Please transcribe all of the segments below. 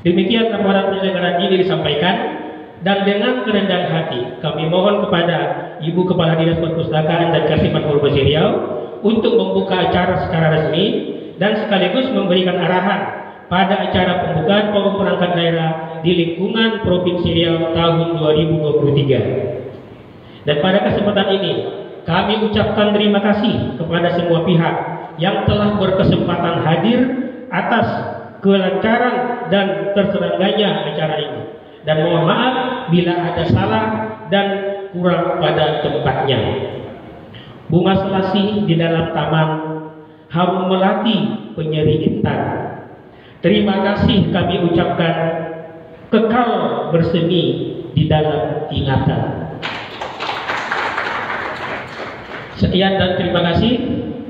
Demikian laporan penyelenggaraan ini disampaikan, dan dengan kerendahan hati kami mohon kepada Ibu Kepala Dinas Perpustakaan dan Kearsipan Provinsi Riau untuk membuka acara secara resmi dan sekaligus memberikan arahan pada acara pembukaan forum perangkat daerah di lingkungan Provinsi Riau tahun 2023. Dan pada kesempatan ini kami ucapkan terima kasih kepada semua pihak yang telah berkesempatan hadir atas kelancaran dan terselengganya acara ini. Dan mohon maaf bila ada salah dan kurang pada tempatnya. Bunga selasih di dalam taman harum melati penyeri intan. Terima kasih kami ucapkan, kekal bersemi di dalam ingatan. Sekian dan terima kasih.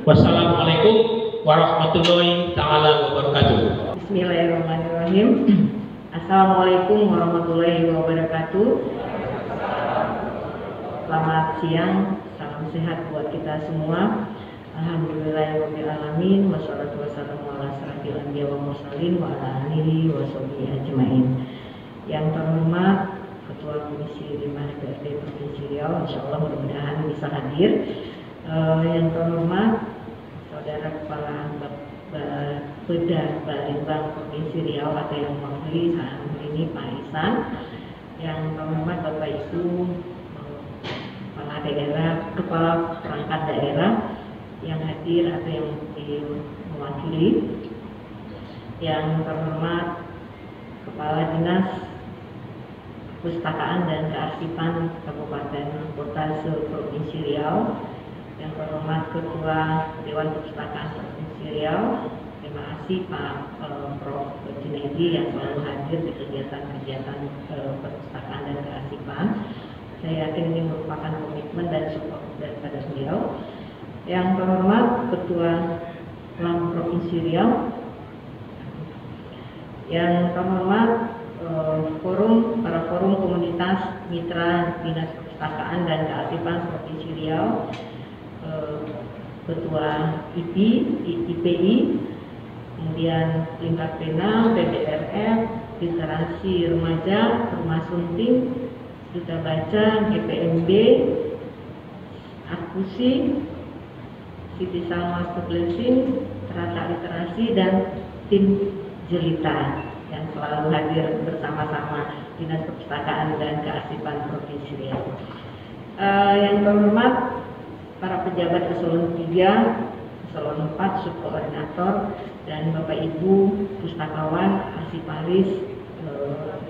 Wassalamualaikum warahmatullahi taala wabarakatuh. Bismillahirrahmanirrahim. Assalamualaikum warahmatullahi wabarakatuh. Selamat siang, salam sehat buat kita semua. Alhamdulillahirabbil alamin, wassalatu wassalamu ala asyrofil anbiya'i wal mursalin wa ala alihi wa sahbihi ajmain. Yang terhormat Ketua Komisi 5 DPRD Provinsi Riau, insyaallah mudah-mudahan bisa hadir. Yang terhormat Saudara Kepala Bapeda Balitbang Provinsi Riau atau yang mewakili saat ini Pak Ihsan. Yang terhormat Bapak Ibu Kepala Daerah, Kepala Perangkat Daerah yang hadir atau yang mewakili. Yang terhormat Kepala Dinas Perpustakaan dan Kearsipan Kabupaten Kota Provinsi Riau. Yang terhormat Ketua Dewan Perpustakaan Provinsi Riau. Terima kasih Pak Prof. Junaidi yang selalu hadir di kegiatan-kegiatan perpustakaan dan kearsipan. Saya yakin ini merupakan komitmen dan support daripada beliau. Yang terhormat Ketua LAM Provinsi Riau. Yang terhormat para forum komunitas mitra Dinas Perpustakaan dan Kearsipan Provinsi Riau. Ketua IPI, kemudian tingkat penal, PBRF, literasi remaja, rumah sunting, duta baca, GPMB, Akusi, Siti Salma Stublesin, Terata Literasi, dan tim Jelita yang selalu hadir bersama-sama Dinas Perpustakaan dan Kearsipan Provinsi Riau. Yang terhormat para pejabat eselon 3, eselon 4, subkoordinator, dan Bapak Ibu pustakawan, arsiparis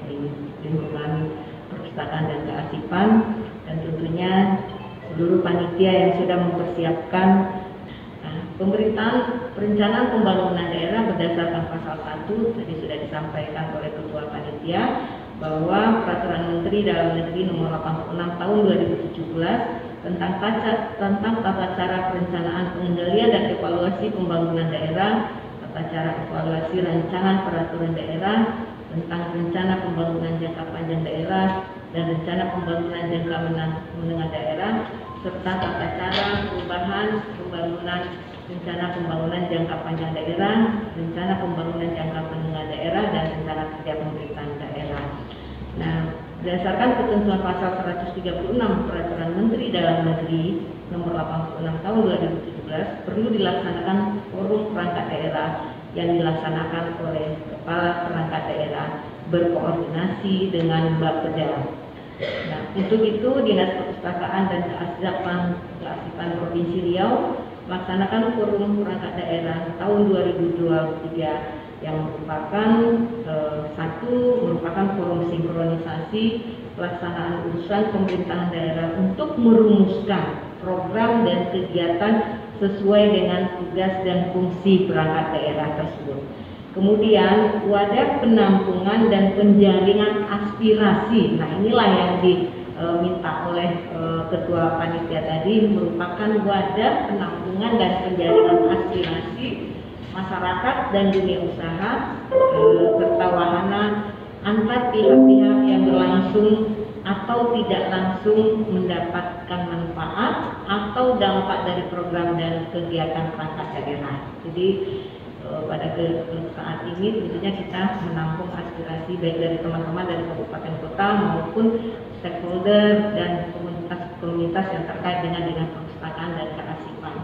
di lingkungan perpustakaan dan kearsipan, dan tentunya seluruh panitia yang sudah mempersiapkan pemerintahan perencanaan pembangunan daerah berdasarkan pasal 1 tadi sudah disampaikan oleh Ketua Panitia bahwa Peraturan Menteri Dalam Negeri Nomor 86 Tahun 2017 tentang tata cara perencanaan, pengendalian dan evaluasi pembangunan daerah, tata cara evaluasi rancangan peraturan daerah, tentang rencana pembangunan jangka panjang daerah dan rencana pembangunan jangka menengah daerah, serta tata cara perubahan pembangunan rencana pembangunan jangka panjang daerah, rencana pembangunan jangka menengah daerah, dan rencana kerja pemerintahan daerah. Nah, berdasarkan ketentuan pasal 136 Peraturan Menteri Dalam Negeri Nomor 86 Tahun 2017 perlu dilaksanakan forum perangkat daerah yang dilaksanakan oleh Kepala Perangkat Daerah berkoordinasi dengan Bapeda. Nah, untuk itu Dinas Perpustakaan dan Kearsipan Provinsi Riau melaksanakan forum perangkat daerah tahun 2023 yang merupakan merupakan forum sinkronisasi pelaksanaan urusan pemerintahan daerah untuk merumuskan program dan kegiatan sesuai dengan tugas dan fungsi perangkat daerah tersebut. Kemudian wadah penampungan dan penjaringan aspirasi. Nah, inilah yang diminta oleh Ketua Panitia tadi, merupakan wadah penampungan dan penjaringan aspirasi masyarakat dan dunia usaha serta wahana antar pihak-pihak yang berlangsung atau tidak langsung mendapatkan manfaat atau dampak dari program dan kegiatan perangkat daerah. Jadi pada saat ini tentunya kita menampung aspirasi baik dari teman-teman dari kabupaten kota maupun stakeholder dan komunitas yang terkait dengan perpustakaan dan kearsipan.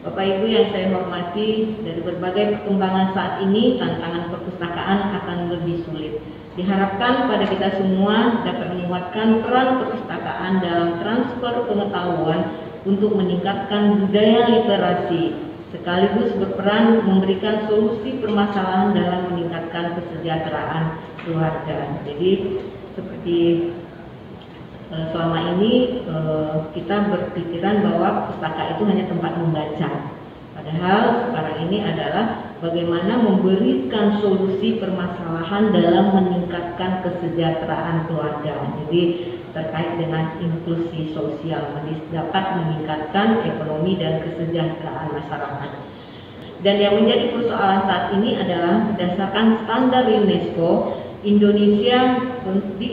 Bapak Ibu yang saya hormati, dari berbagai perkembangan saat ini tantangan perpustakaan akan lebih sulit. Diharapkan pada kita semua dapat menguatkan peran perpustakaan dalam transfer pengetahuan untuk meningkatkan budaya literasi, sekaligus berperan memberikan solusi permasalahan dalam meningkatkan kesejahteraan keluarga. Jadi seperti selama ini kita berpikiran bahwa pustaka itu hanya tempat membaca. Padahal sekarang ini adalah bagaimana memberikan solusi permasalahan dalam meningkatkan kesejahteraan keluarga. Jadi terkait dengan inklusi sosial dapat meningkatkan ekonomi dan kesejahteraan masyarakat. Dan yang menjadi persoalan saat ini adalah berdasarkan standar UNESCO, di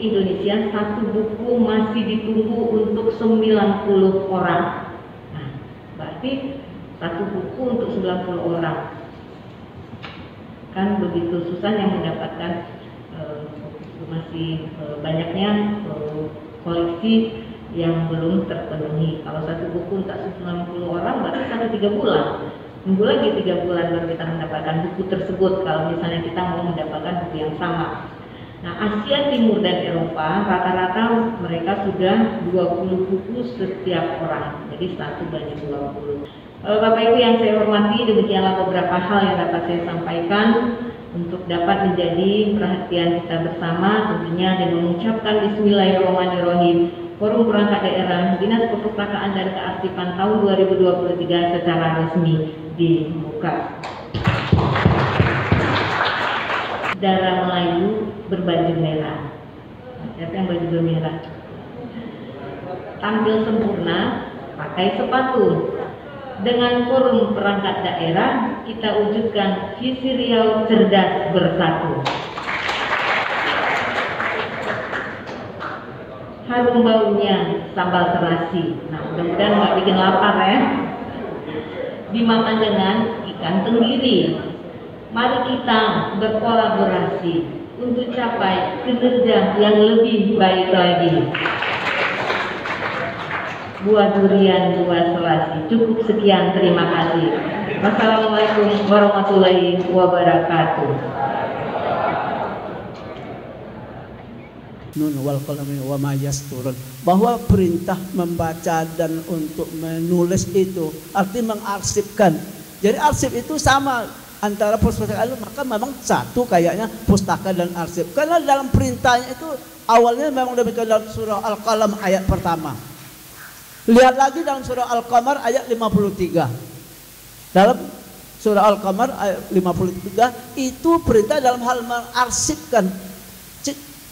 Indonesia satu buku masih ditunggu untuk 90 orang. Nah, berarti satu buku untuk 90 orang. Kan begitu susahnya mendapatkan masih banyaknya koleksi yang belum terpenuhi. Kalau satu buku untuk 90 orang berarti sampai 3 bulan. Tunggu lagi 3 bulan baru kita mendapatkan buku tersebut kalau misalnya kita mau mendapatkan buku yang sama. Nah, Asia Timur dan Eropa rata-rata mereka sudah 20 buku setiap orang. Jadi 1:20. Bapak Ibu yang saya hormati, demikianlah beberapa hal yang dapat saya sampaikan untuk dapat menjadi perhatian kita bersama, tentunya dengan mengucapkan Bismillahirrahmanirrahim. Forum Perangkat Daerah Dinas Perpustakaan dan Kearsipan tahun 2023 secara resmi dibuka. Darah Melayu berbaju merah. Siapa yang baju merah? Tampil sempurna, pakai sepatu. Dengan Forum Perangkat Daerah, kita wujudkan visi Riau cerdas bersatu. Harum baunya sambal terasi. Nah, mudah-mudahan nggak bikin lapar ya. Dimakan dengan ikan tenggiri. Mari kita berkolaborasi untuk capai kinerja yang lebih baik lagi. Buah durian, buah selasi. Cukup sekian, terima kasih. Wassalamualaikum warahmatullahi wabarakatuh. Nun wal qalami wa ma yasturun, bahwa perintah membaca dan untuk menulis itu artinya mengarsipkan. Jadi arsip itu sama antara perpustakaan, maka memang satu kayaknya pustaka dan arsip. Karena dalam perintahnya itu awalnya memang demikian dalam surah Al-Qalam ayat pertama. Lihat lagi dalam surah Al-Qamar ayat 53. Dalam surah Al-Qamar ayat 53 itu perintah dalam hal mengarsipkan.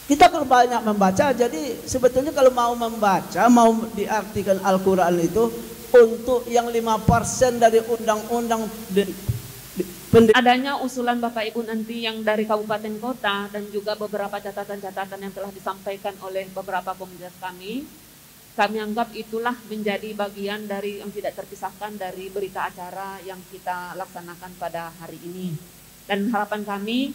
Kita kalau banyak membaca, jadi sebetulnya kalau mau membaca, mau diartikan Al-Quran itu untuk yang 5% dari undang-undang adanya usulan Bapak Ibu nanti yang dari kabupaten kota dan juga beberapa catatan-catatan yang telah disampaikan oleh beberapa komunitas kami anggap itulah menjadi bagian dari yang tidak terpisahkan dari berita acara yang kita laksanakan pada hari ini. Dan harapan kami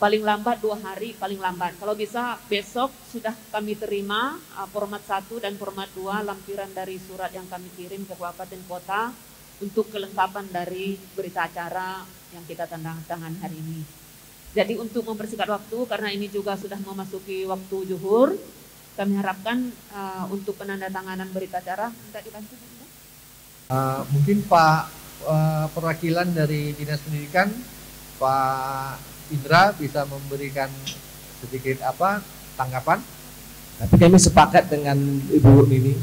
paling lambat 2 hari, paling lambat. Kalau bisa besok sudah kami terima format 1 dan format 2 lampiran dari surat yang kami kirim ke kabupaten kota untuk kelengkapan dari berita acara yang kita tandatangan hari ini. Jadi untuk mempersingkat waktu, karena ini juga sudah memasuki waktu zuhur, kami harapkan untuk penandatanganan berita acara minta dibantu. Mungkin Pak perwakilan dari Dinas Pendidikan, Pak Indra bisa memberikan sedikit tanggapan. Tapi kami sepakat dengan Ibu Nini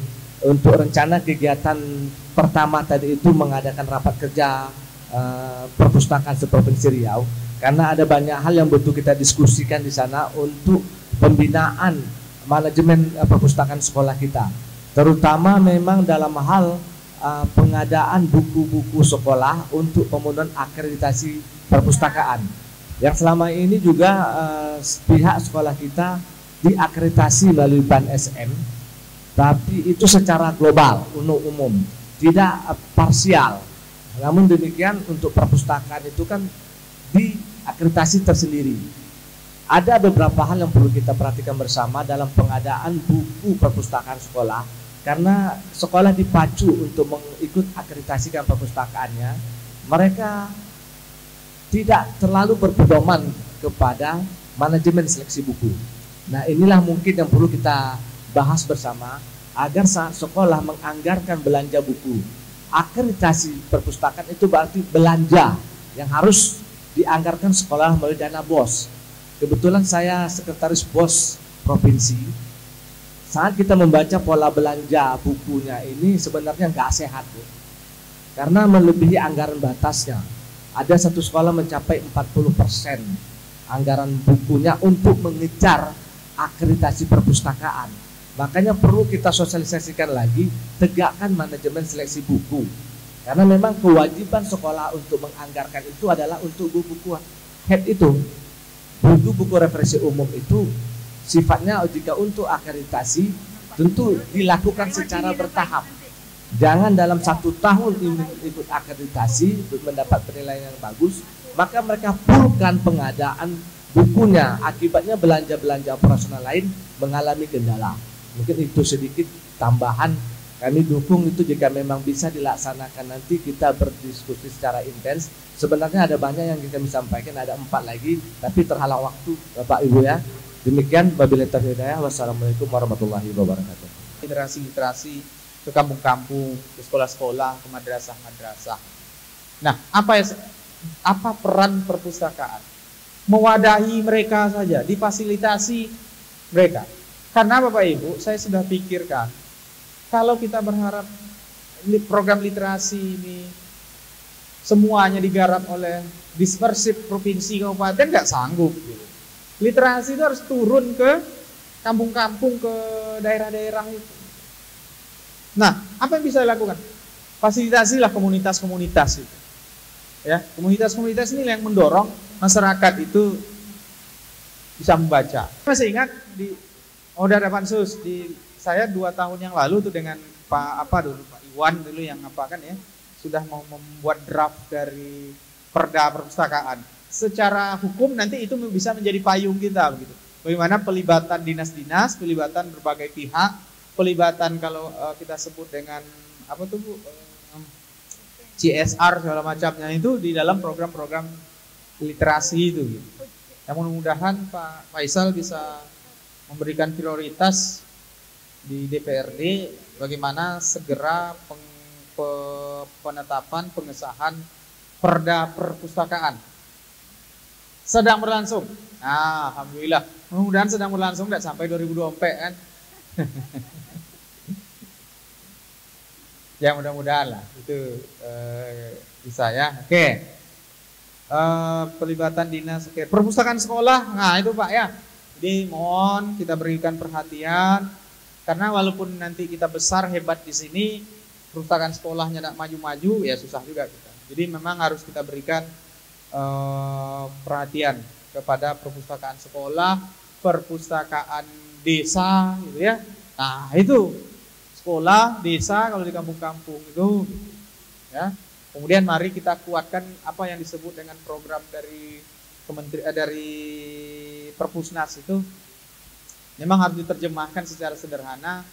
untuk rencana kegiatan pertama tadi itu mengadakan rapat kerja perpustakaan seprovinsi Riau, karena ada banyak hal yang betul kita diskusikan di sana untuk pembinaan manajemen perpustakaan sekolah kita, terutama memang dalam hal pengadaan buku-buku sekolah untuk pemenuhan akreditasi perpustakaan. Yang selama ini juga pihak sekolah kita diakreditasi melalui BAN SM, tapi itu secara global, umum, tidak parsial. namun demikian untuk perpustakaan itu kan diakreditasi tersendiri. Ada beberapa hal yang perlu kita perhatikan bersama dalam pengadaan buku perpustakaan sekolah, karena sekolah dipacu untuk mengikut akreditasikan perpustakaannya. Mereka tidak terlalu berpedoman kepada manajemen seleksi buku. Nah, inilah mungkin yang perlu kita bahas bersama agar sekolah menganggarkan belanja buku. Akreditasi perpustakaan itu berarti belanja yang harus dianggarkan sekolah melalui dana BOS. Kebetulan saya sekretaris BOS provinsi. Saat kita membaca pola belanja bukunya ini sebenarnya nggak sehat, Bu. Karena melebihi anggaran batasnya. Ada satu sekolah mencapai 40% anggaran bukunya untuk mengejar akreditasi perpustakaan. Makanya perlu kita sosialisasikan lagi, tegakkan manajemen seleksi buku. Karena memang kewajiban sekolah untuk menganggarkan itu adalah untuk buku-buku HED itu. Buku-buku referensi umum itu sifatnya jika untuk akreditasi tentu dilakukan secara bertahap. Jangan dalam 1 tahun ikut akreditasi untuk mendapat penilaian yang bagus, maka mereka pulkan pengadaan bukunya. Akibatnya belanja-belanja operasional lain mengalami kendala. Mungkin itu sedikit tambahan, kami dukung itu jika memang bisa dilaksanakan. Nanti kita berdiskusi secara intens. Sebenarnya ada banyak yang kami sampaikan, ada 4 lagi, tapi terhalang waktu Bapak Ibu ya. Demikian wabillahi taufiq hidayah. Wassalamualaikum warahmatullahi wabarakatuh. Literasi ke kampung-kampung, ke sekolah-sekolah, ke madrasah-madrasah. Nah, apa peran perpustakaan? Mewadahi mereka saja, difasilitasi mereka. Karena Bapak Ibu, saya sudah pikirkan, kalau kita berharap program literasi ini semuanya digarap oleh dispersif provinsi kabupaten, nggak sanggup. Gitu. Literasi itu harus turun ke kampung-kampung, ke daerah-daerah itu. Nah, apa yang bisa dilakukan? Fasilitasilah komunitas-komunitas itu. Ya, komunitas-komunitas ini yang mendorong masyarakat itu bisa membaca. Masih ingat di ada pansus saya 2 tahun yang lalu tuh dengan Pak Iwan dulu yang sudah mau membuat draft dari Perda Perpustakaan. Secara hukum nanti itu bisa menjadi payung kita begitu. Bagaimana pelibatan dinas-dinas, pelibatan berbagai pihak, pelibatan kalau kita sebut dengan CSR segala macamnya itu di dalam program-program literasi itu gitu. Yang mudah-mudahan Pak Faisal bisa memberikan prioritas di DPRD bagaimana segera penetapan pengesahan Perda Perpustakaan. Sedang berlangsung. Nah, alhamdulillah. Mudah-mudahan sedang berlangsung tidak sampai 2024 kan. Ya mudah-mudahan lah itu bisa ya. Oke. Pelibatan dinas, oke. Perpustakaan sekolah, nah itu Pak ya. Jadi mohon kita berikan perhatian karena walaupun nanti kita besar hebat di sini, perpustakaan sekolahnya tidak maju-maju ya susah juga kita. Jadi memang harus kita berikan perhatian kepada perpustakaan sekolah, perpustakaan desa gitu ya. Nah itu sekolah desa kalau di kampung-kampung itu ya. Kemudian mari kita kuatkan apa yang disebut dengan program dari dari Perpusnas itu memang harus diterjemahkan secara sederhana.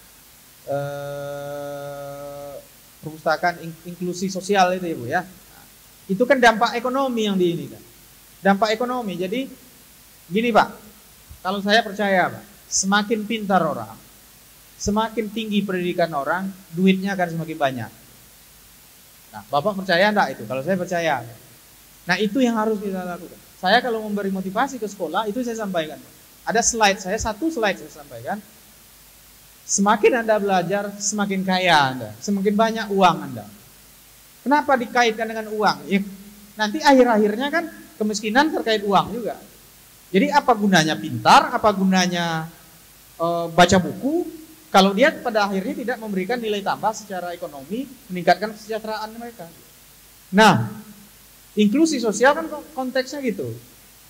Perpustakaan inklusi sosial itu ya Bu ya. Nah, itu kan dampak ekonomi yang di ini kan. Dampak ekonomi. Jadi gini Pak, kalau saya percaya Pak, semakin pintar orang, semakin tinggi pendidikan orang, duitnya akan semakin banyak. Nah, Bapak percaya enggak itu? Kalau saya percaya. Nah, itu yang harus kita lakukan. Saya kalau memberi motivasi ke sekolah, itu saya sampaikan. Ada slide saya, 1 slide saya sampaikan. Semakin Anda belajar, semakin kaya Anda, semakin banyak uang Anda. Kenapa dikaitkan dengan uang? Ya, nanti akhir-akhirnya kan kemiskinan terkait uang juga. Jadi apa gunanya pintar, apa gunanya baca buku, kalau dia pada akhirnya tidak memberikan nilai tambah secara ekonomi, meningkatkan kesejahteraan mereka. Nah, inklusi sosial kan konteksnya gitu.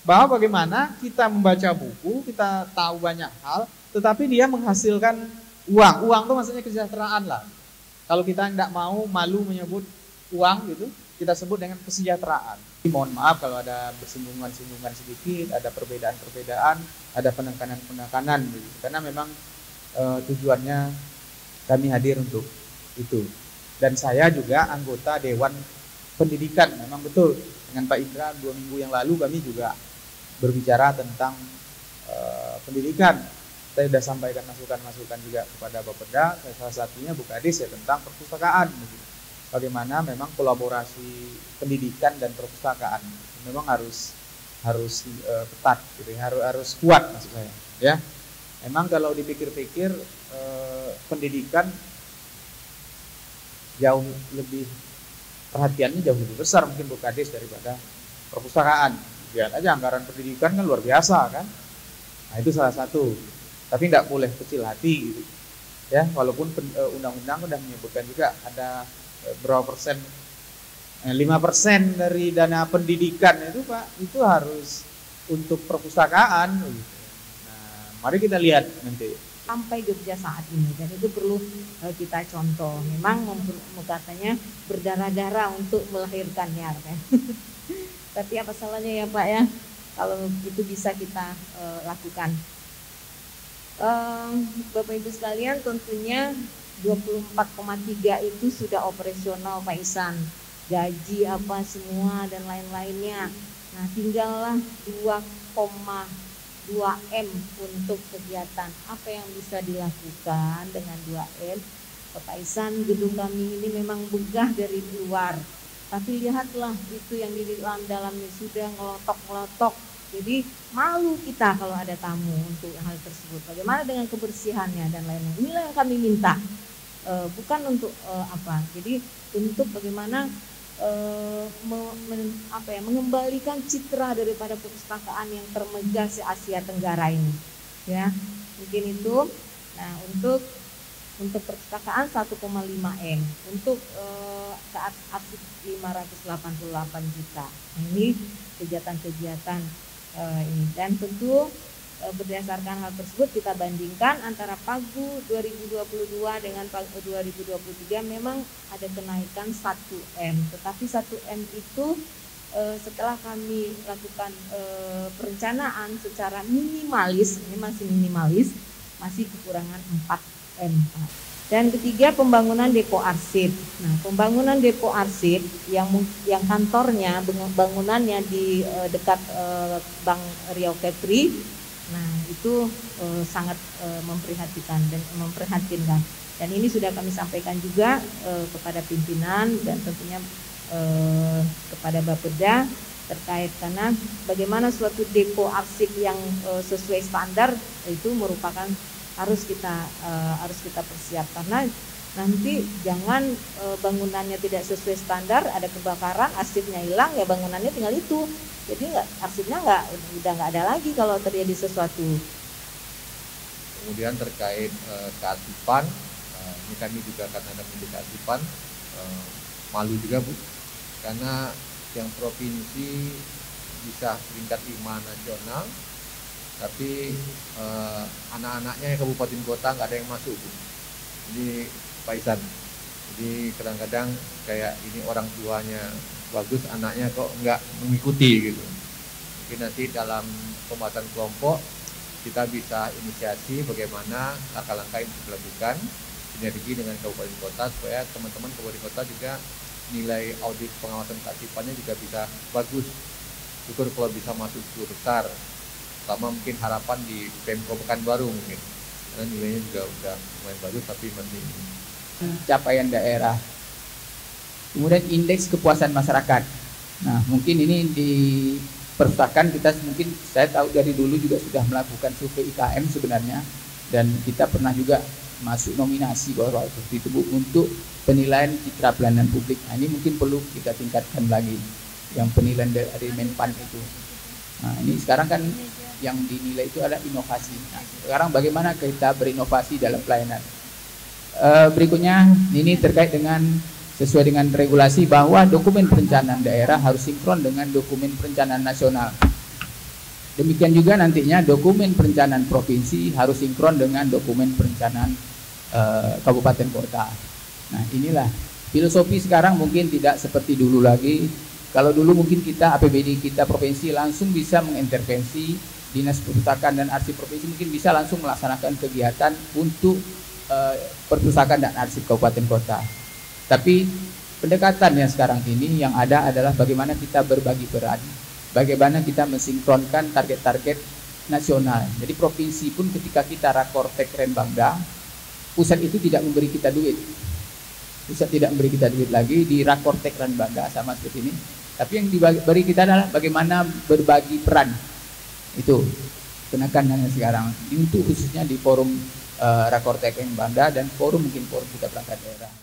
Bahwa bagaimana kita membaca buku, kita tahu banyak hal, tetapi dia menghasilkan uang. Uang itu maksudnya kesejahteraan lah. Kalau kita tidak mau malu menyebut uang gitu, kita sebut dengan kesejahteraan. Mohon maaf kalau ada bersinggungan-singgungan sedikit, ada perbedaan-perbedaan, ada penekanan-penekanan gitu. Karena memang tujuannya kami hadir untuk itu. Dan saya juga anggota Dewan Pendidikan. Memang betul dengan Pak Indra 2 minggu yang lalu kami juga berbicara tentang pendidikan. Saya sudah sampaikan masukan-masukan juga kepada Bapeda, salah satunya Bu Kadis ya tentang perpustakaan. Bagaimana memang kolaborasi pendidikan dan perpustakaan memang harus ketat, gitu, harus kuat maksud saya. Ya, memang kalau dipikir-pikir pendidikan jauh lebih perhatiannya jauh lebih besar mungkin Bu Kadis daripada perpustakaan. Lihat aja anggaran pendidikan kan luar biasa kan. Nah itu salah satu. Tapi tidak boleh kecil hati gitu. Ya, walaupun undang-undang sudah menyebutkan juga ada berapa persen, 5% dari dana pendidikan itu Pak, itu harus untuk perpustakaan. Gitu. Nah, mari kita lihat nanti. Sampai Jogja saat ini, dan itu perlu kita contoh. Memang katanya berdarah-darah untuk melahirkannya kan. Tapi apa salahnya ya Pak ya, kalau itu bisa kita lakukan. Bapak Ibu sekalian, tentunya 24,3 itu sudah operasional Pak Ihsan, gaji apa semua dan lain-lainnya. Nah tinggallah 2,2M untuk kegiatan. Apa yang bisa dilakukan dengan 2M? Bapak Ihsan, gedung kami ini memang begah dari luar, tapi lihatlah itu yang di dalamnya sudah ngelotok-ngelotok. Jadi malu kita kalau ada tamu untuk hal tersebut. Bagaimana dengan kebersihannya dan lain-lain. Inilah yang kami minta, bukan untuk apa. Jadi untuk bagaimana mengembalikan citra daripada perpustakaan yang termegah se Asia Tenggara ini. Ya, mungkin itu. Nah untuk perpustakaan 1,5M, untuk arsip 588 juta. Nah, ini kegiatan-kegiatan ini, dan tentu berdasarkan hal tersebut kita bandingkan antara Pagu 2022 dengan Pagu 2023 memang ada kenaikan 1M, tetapi 1M itu setelah kami lakukan perencanaan secara minimalis, ini masih minimalis, masih kekurangan 4M. Dan ketiga, pembangunan depo arsip. Nah, pembangunan depo arsip yang kantornya, bangunannya di dekat Bank Riau Kepri, nah itu sangat memprihatinkan. Dan ini sudah kami sampaikan juga kepada pimpinan dan tentunya kepada Bapeda terkait, karena bagaimana suatu depo arsip yang sesuai standar itu merupakan harus kita persiapkan. Karena nanti jangan bangunannya tidak sesuai standar, ada kebakaran, arsipnya hilang, ya bangunannya tinggal itu. Jadi arsipnya udah nggak ada lagi kalau terjadi sesuatu. Kemudian terkait kearsipan, ini kami juga karena ada pendidik kearsipan, malu juga Bu, karena yang provinsi bisa peringkat 5 nasional, tapi anak-anaknya yang kabupaten kota nggak ada yang masuk Bu. Jadi Pak Ihsan, jadi kadang-kadang kayak ini orang tuanya bagus, anaknya kok nggak mengikuti gitu. Mungkin nanti dalam pembahasan kelompok kita bisa inisiasi bagaimana langkah-langkah yang dilakukan sinergi dengan kabupaten kota supaya teman-teman kabupaten kota juga nilai audit pengawasan kearsipannya juga bisa bagus. Syukur kalau bisa masuk 10 besar. Pertama mungkin harapan di Pemko Pekanbaru mungkin, karena nilainya juga udah lumayan bagus tapi masih capaian daerah. Kemudian indeks kepuasan masyarakat. Nah mungkin ini di perpustakaan kita mungkin, saya tahu dari dulu juga sudah melakukan survei IKM sebenarnya, dan kita pernah juga masuk nominasi bahwa seperti itu untuk penilaian citra pelayanan publik. Nah, ini mungkin perlu kita tingkatkan lagi yang penilaian dari Menpan itu. Nah ini sekarang kan yang dinilai itu adalah inovasi. Nah, sekarang bagaimana kita berinovasi dalam pelayanan? Berikutnya ini terkait dengan sesuai dengan regulasi bahwa dokumen perencanaan daerah harus sinkron dengan dokumen perencanaan nasional. Demikian juga nantinya dokumen perencanaan provinsi harus sinkron dengan dokumen perencanaan kabupaten kota. Nah inilah Filosofi sekarang mungkin tidak seperti dulu lagi. Kalau dulu mungkin kita APBD kita provinsi langsung bisa mengintervensi, Dinas Perpustakaan dan Arsip Provinsi mungkin bisa langsung melaksanakan kegiatan untuk perpustakaan dan arsip kabupaten kota. Tapi pendekatan yang sekarang ini yang ada adalah bagaimana kita berbagi peran, bagaimana kita mensinkronkan target-target nasional. Jadi provinsi pun ketika kita rakortek Renbangda, pusat itu tidak memberi kita duit. Pusat tidak memberi kita duit lagi di rakortek Renbangda sama seperti ini. Tapi yang diberi kita adalah bagaimana berbagi peran. Itu penekanannya sekarang. Untuk khususnya di forum rakortek Renbangda dan forum mungkin forum kita perangkat daerah.